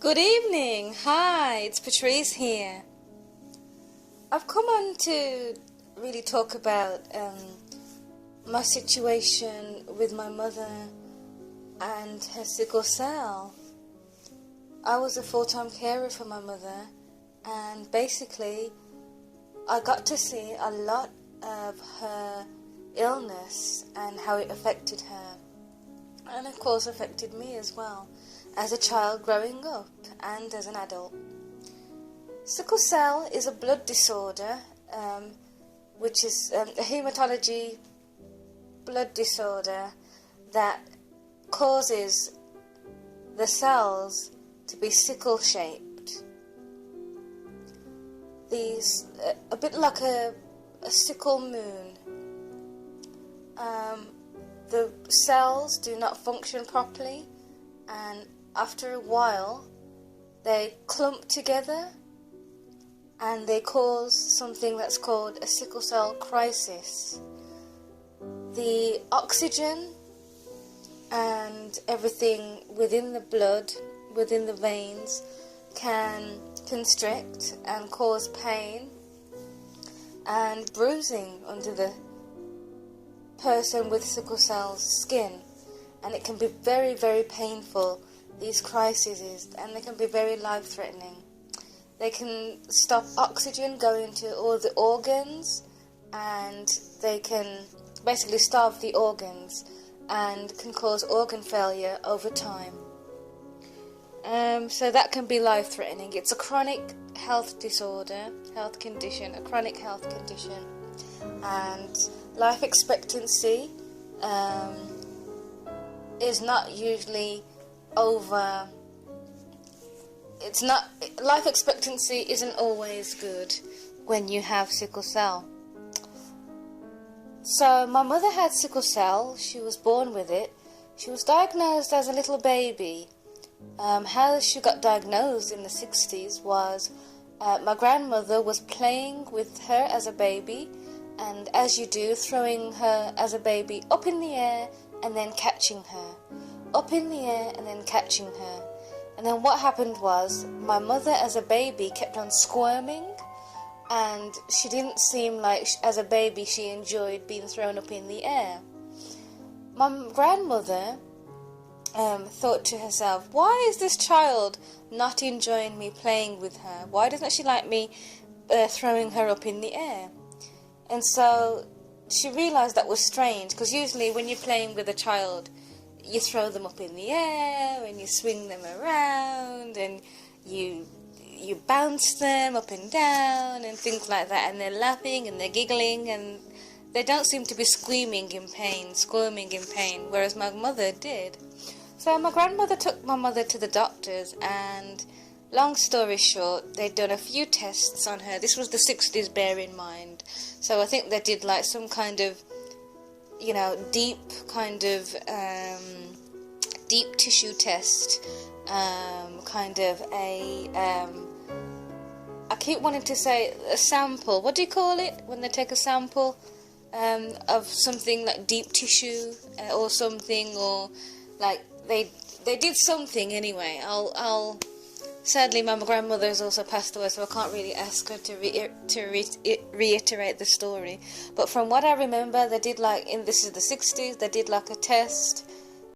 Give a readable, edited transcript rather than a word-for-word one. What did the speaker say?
Good evening. Hi, it's Patrice here. I've come on to really talk about my situation with my mother and her sickle cell. I was a full-time carer for my mother, and basically I got to see a lot of her illness and how it affected her, and of course affected me as well, as a child growing up and as an adult. Sickle cell is a blood disorder, which is a hematology blood disorder that causes the cells to be sickle-shaped. These, a bit like a sickle moon. The cells do not function properly, and after a while they clump together and they cause something that's called a sickle cell crisis. The oxygen and everything within the blood, within the veins, can constrict and cause pain and bruising under the person with sickle cell's skin, and it can be very, very painful, these crises, and they can be very life-threatening. They can stop oxygen going to all the organs, and they can basically starve the organs and can cause organ failure over time. So that can be life-threatening. It's a chronic health disorder, health condition, a chronic health condition, and life expectancy is not usually over. Life expectancy isn't always good when you have sickle cell. So my mother had sickle cell. She was born with it. She was diagnosed as a little baby. How she got diagnosed in the 60s was my grandmother was playing with her as a baby, and as you do, throwing her as a baby up in the air and then catching her, up in the air and then catching her. And then what happened was my mother as a baby kept on squirming, and she didn't seem like as a baby she enjoyed being thrown up in the air. My grandmother thought to herself, why is this child not enjoying me playing with her? Why doesn't she like me throwing her up in the air? And so she realised that was strange, because usually when you're playing with a child, you throw them up in the air and you swing them around and you bounce them up and down and things like that, and they're laughing and they're giggling and they don't seem to be squirming in pain, whereas my mother did. So my grandmother took my mother to the doctors, and long story short, they'd done a few tests on her. This was the 60s, bear in mind. So I think they did like some kind of, deep tissue test, I keep wanting to say a sample. What do you call it when they take a sample of something like deep tissue or something, or like they did something anyway. I'll sadly my grandmother has also passed away, so I can't really ask her to reiterate the story. But from what I remember, they did this is the 60s, they did like a test